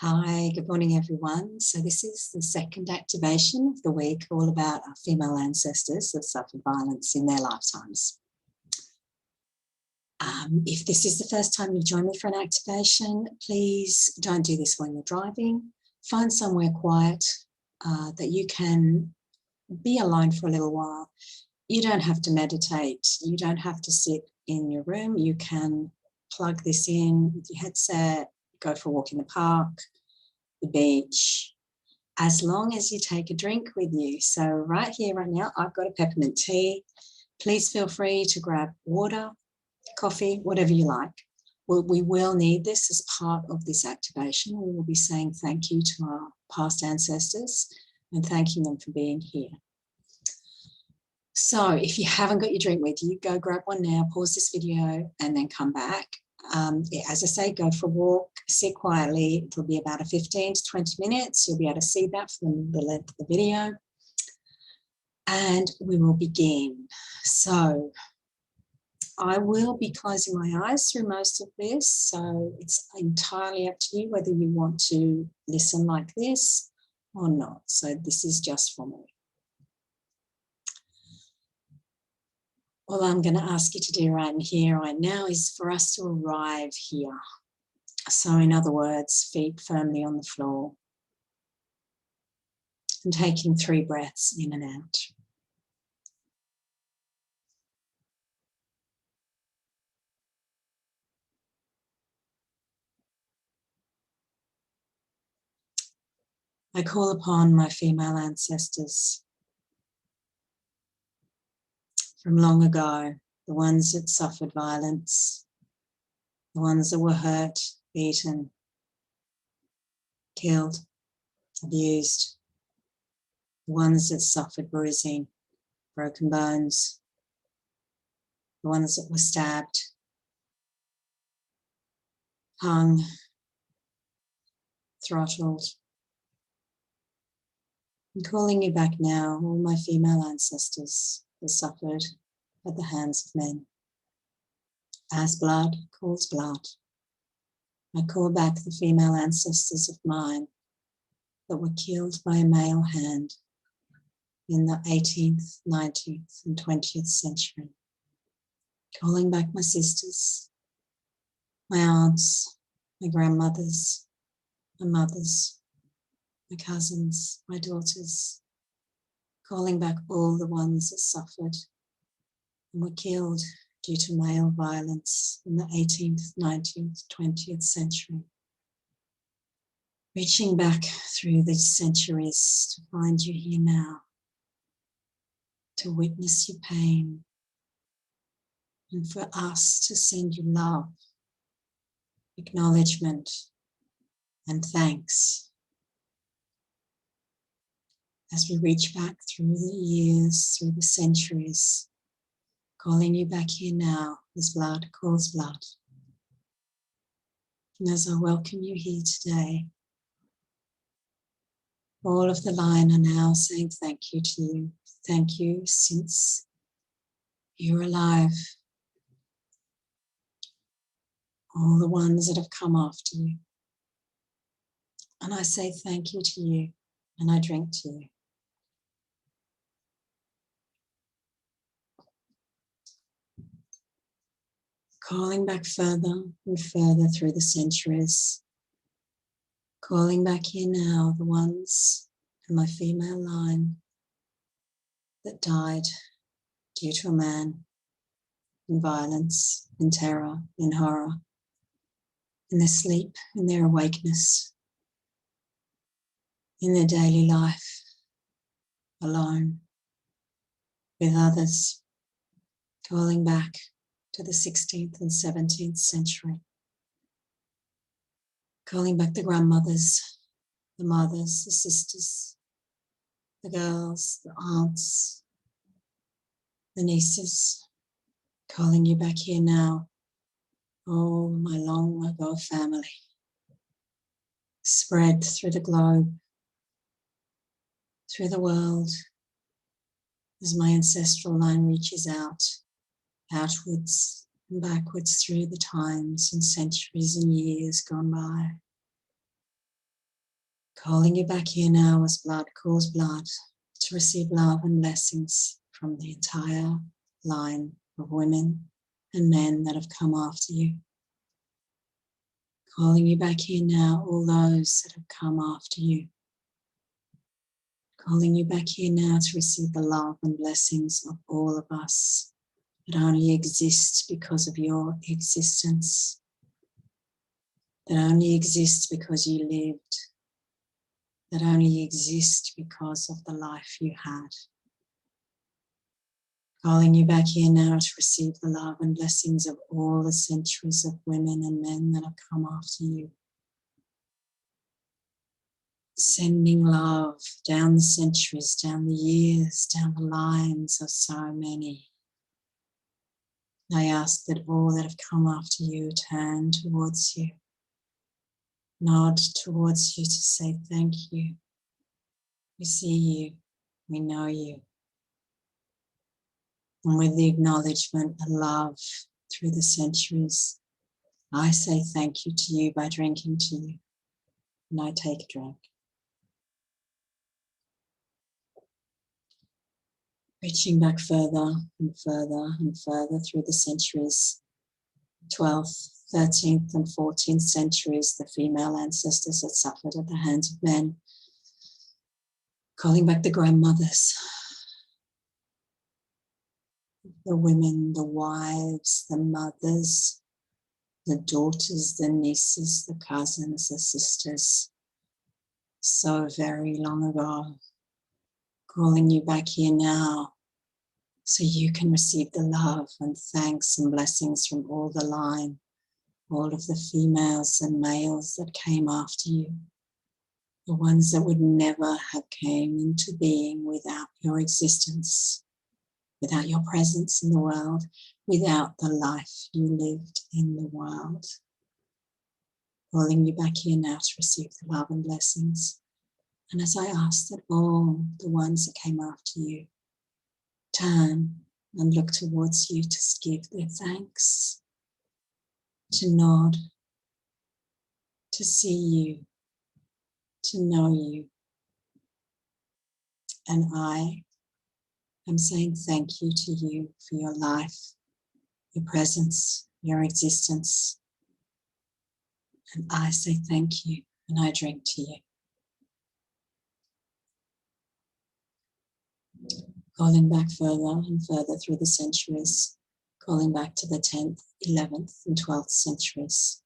Hi, good morning everyone. So this is the second activation of the week, all about our female ancestors that suffered violence in their lifetimes. If this is the first time you've joined me for an activation, please don't do this when you're driving. Find somewhere quiet that you can be alone for a little while. You don't have to meditate. You don't have to sit in your room. You can plug this in with your headset, go for a walk in the park, the beach, as long as you take a drink with you. So right here, right now, I've got a peppermint tea. Please feel free to grab water, coffee, whatever you like. We will need this as part of this activation. We will be saying thank you to our past ancestors and thanking them for being here. So if you haven't got your drink with you, go grab one now, pause this video and then come back. As I say, go for a walk, sit quietly. It'll be about a 15 to 20 minutes. You'll be able to see that from the length of the video. And we will begin. So I will be closing my eyes through most of this. So it's entirely up to you whether you want to listen like this or not. So this is just for me. All I'm going to ask you to do right here, right now, is for us to arrive here. So in other words, feet firmly on the floor. And taking 3 breaths in and out. I call upon my female ancestors from long ago, the ones that suffered violence, the ones that were hurt, beaten, killed, abused, the ones that suffered bruising, broken bones, the ones that were stabbed, hung, throttled. I'm calling you back now, all my female ancestors that suffered at the hands of men. As blood calls blood, I call back the female ancestors of mine that were killed by a male hand in the 18th, 19th and 20th century. Calling back my sisters, my aunts, my grandmothers, my mothers, my cousins, my daughters. Calling back all the ones that suffered and were killed due to male violence in the 18th, 19th, 20th century. Reaching back through the centuries to find you here now, to witness your pain, and for us to send you love, acknowledgement, and thanks. As we reach back through the years, through the centuries, calling you back here now as blood calls blood. And as I welcome you here today, all of the line are now saying thank you to you. Thank you since you're alive. All the ones that have come after you. And I say thank you to you, and I drink to you. Calling back further and further through the centuries. Calling back here now the ones in my female line that died due to a man, in violence, in terror, in horror, in their sleep, in their awakeness, in their daily life, alone, with others, calling back to the 16th and 17th century. Calling back the grandmothers, the mothers, the sisters, the girls, the aunts, the nieces, calling you back here now. Oh, my long ago family, spread through the globe, through the world, as my ancestral line reaches out, outwards and backwards through the times and centuries and years gone by. Calling you back here now as blood calls blood, to receive love and blessings from the entire line of women and men that have come after you. Calling you back here now, all those that have come after you. Calling you back here now to receive the love and blessings of all of us that only exist because of your existence, that only exist because you lived, that only exist because of the life you had. Calling you back here now to receive the love and blessings of all the centuries of women and men that have come after you. Sending love down the centuries, down the years, down the lines of so many. I ask that all that have come after you turn towards you, nod towards you to say thank you. We see you, we know you. And with the acknowledgement and love through the centuries, I say thank you to you by drinking to you. And I take a drink. Reaching back further and further and further through the centuries, 12th, 13th and 14th centuries, the female ancestors that suffered at the hands of men. Calling back the grandmothers, the women, the wives, the mothers, the daughters, the nieces, the cousins, the sisters, so very long ago. Calling you back here now so you can receive the love and thanks and blessings from all the line, all of the females and males that came after you, the ones that would never have came into being without your existence, without your presence in the world, without the life you lived in the world. Calling you back here now to receive the love and blessings. And as I ask that all the ones that came after you turn and look towards you to give their thanks, to nod, to see you, to know you. And I am saying thank you to you for your life, your presence, your existence. And I say thank you and I drink to you. Calling back further and further through the centuries, calling back to the 10th, 11th and 12th centuries.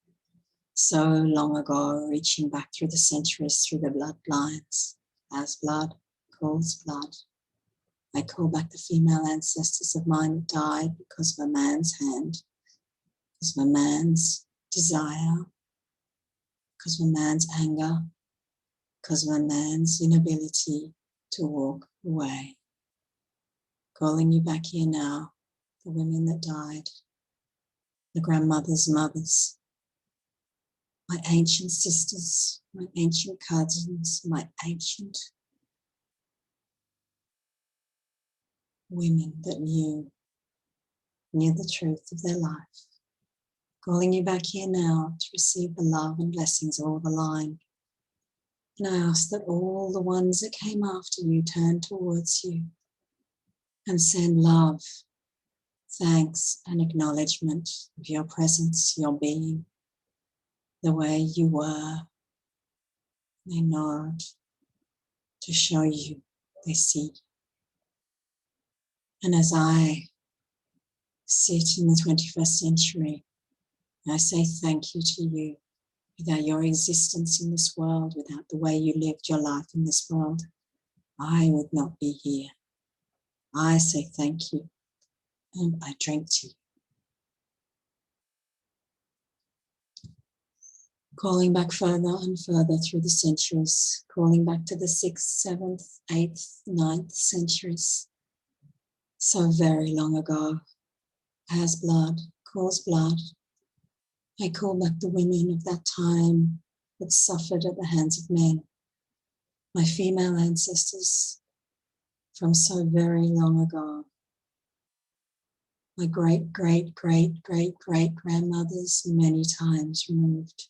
So long ago, reaching back through the centuries, through the bloodlines, as blood calls blood. I call back the female ancestors of mine that died because of a man's hand, because of a man's desire, because of a man's anger, because of a man's inability to walk away. Calling you back here now, the women that died, the grandmothers, mothers, my ancient sisters, my ancient cousins, my ancient women that knew the truth of their life. Calling you back here now to receive the love and blessings of all the line. And I ask that all the ones that came after you turn towards you and send love, thanks and acknowledgement of your presence, your being, the way you were. They nod to show you they see. And as I sit in the 21st century, I say thank you to you. Without your existence in this world, without the way you lived your life in this world, I would not be here. I say thank you and I drink to you. Calling back further and further through the centuries, calling back to the 6th, 7th, 8th, 9th centuries. So very long ago, as blood calls blood, I call back the women of that time that suffered at the hands of men, my female ancestors from so very long ago, my great, great, great, great, great grandmothers many times removed,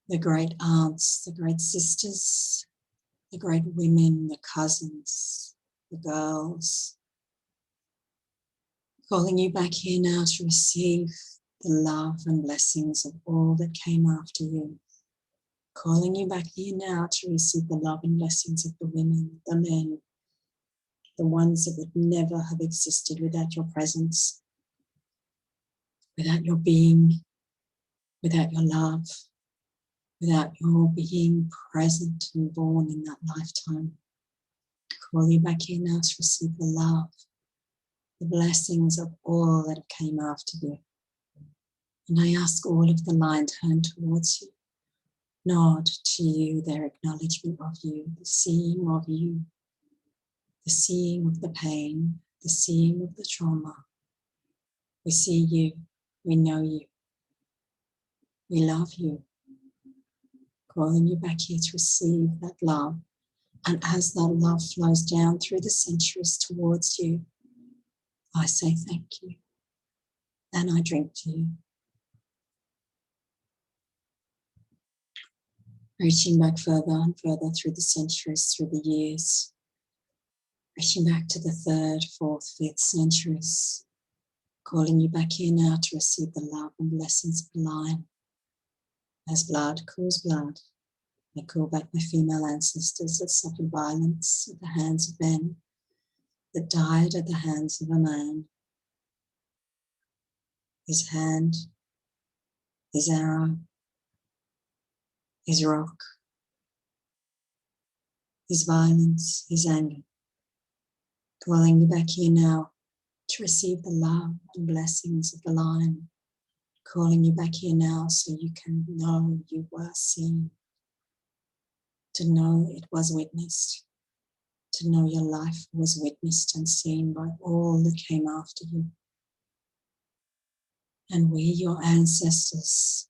the great aunts, the great sisters, the great women, the cousins, the girls, calling you back here now to receive the love and blessings of all that came after you. Calling you back here now to receive the love and blessings of the women, the men, the ones that would never have existed without your presence, without your being, without your love, without your being present and born in that lifetime. Call you back here now to receive the love, the blessings of all that came after you. And I ask all of the line turn towards you, nod to you their acknowledgement of you, the seeing of you, the seeing of the pain, the seeing of the trauma. We see you, we know you, we love you. Calling you back here to receive that love. And as that love flows down through the centuries towards you, I say thank you. And I drink to you. Reaching back further and further through the centuries, through the years. Reaching back to the 3rd, 4th, 5th centuries. Calling you back here now to receive the love and blessings of the line. As blood calls blood, I call back my female ancestors that suffered violence at the hands of men, that died at the hands of a man. His hand, his arrow, his rock, his violence, his anger. Calling you back here now to receive the love and blessings of the line. Calling you back here now so you can know you were seen, to know it was witnessed, to know your life was witnessed and seen by all that came after you. And we, your ancestors,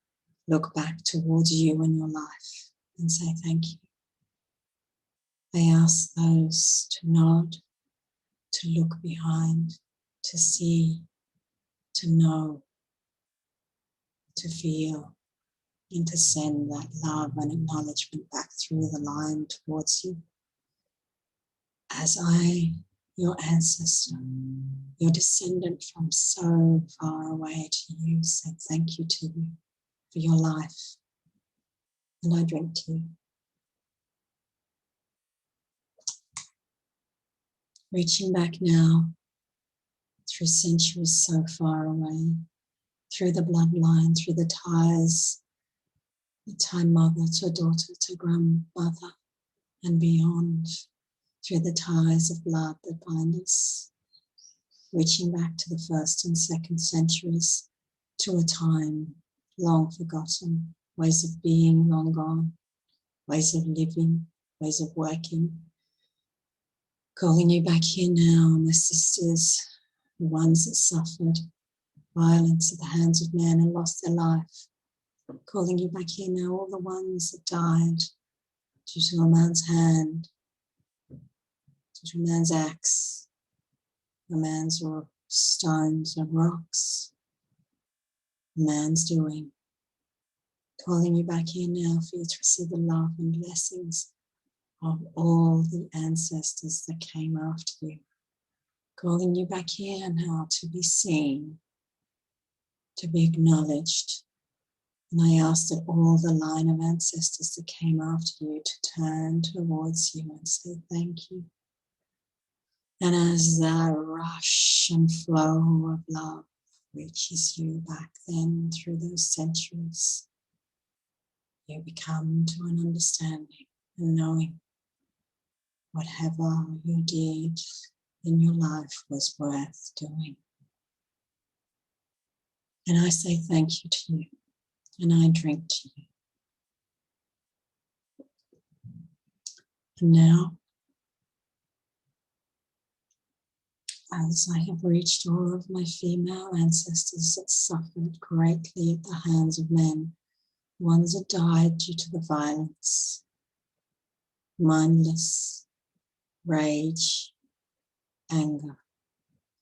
look back towards you and your life and say thank you. I ask those to nod, to look behind, to see, to know, to feel, and to send that love and acknowledgement back through the line towards you. As I, your ancestor, your descendant from so far away to you, say thank you to you for your life. And I drink to you. Reaching back now through centuries so far away, through the bloodline, through the ties, the time mother to daughter to grandmother and beyond, through the ties of blood that bind us, reaching back to the 1st and 2nd centuries, to a time long forgotten, ways of being long gone, ways of living, ways of working. Calling you back here now, my sisters, the ones that suffered violence at the hands of men and lost their life. Calling you back here now, all the ones that died due to a man's hand, due to a man's axe, a man's stones and rocks, a man's doing. Calling you back here now for you to receive the love and blessings of all the ancestors that came after you. Calling you back here now to be seen, to be acknowledged. And I ask that all the line of ancestors that came after you to turn towards you and say thank you. And as that rush and flow of love reaches you back then through those centuries, you become to an understanding and knowing whatever you did in your life was worth doing. And I say thank you to you, and I drink to you. And now, as I have reached all of my female ancestors that suffered greatly at the hands of men, ones that died due to the violence, mindless, rage, anger,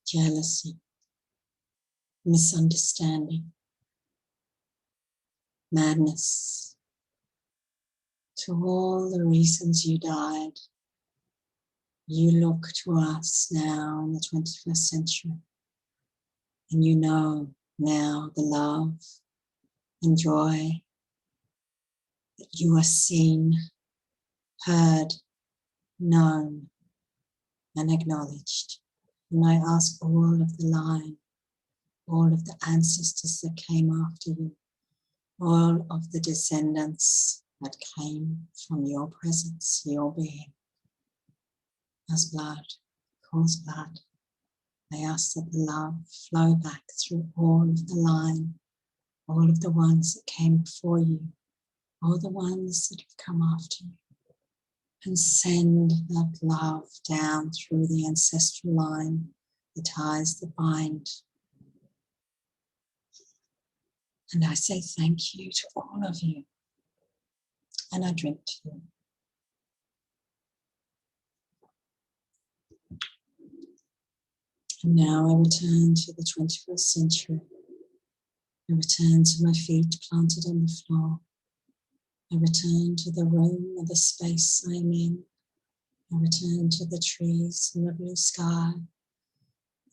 jealousy, misunderstanding, madness, to all the reasons you died, you look to us now in the 21st century, and you know now the love and joy that you are seen, heard, known, and acknowledged. And I ask all of the line, all of the ancestors that came after you, all of the descendants that came from your presence, your being, as blood calls blood. I ask that the love flow back through all of the line, all of the ones that came before you, all the ones that have come after you, and send that love down through the ancestral line, the ties that bind. And I say thank you to all of you, and I drink to you. And now I return to the 21st century. I return to my feet planted on the floor. I return to the room or the space I am in. I return to the trees and the blue sky,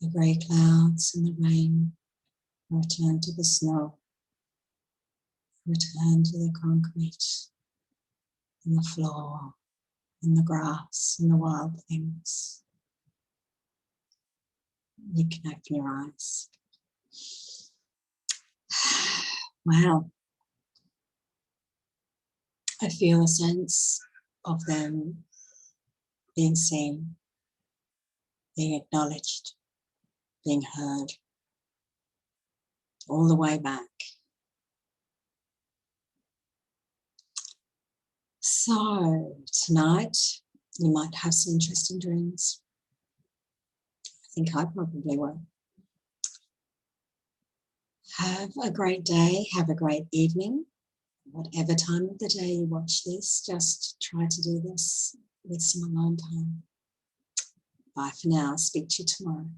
the grey clouds and the rain. I return to the snow. I return to the concrete and the floor and the grass and the wild things. You can open your eyes. Wow. I feel a sense of them being seen, being acknowledged, being heard, all the way back. So tonight, you might have some interesting dreams. I think I probably will. Have a great day, have a great evening. Whatever time of the day you watch this, just try to do this with some alone time. Bye for now. Speak to you tomorrow.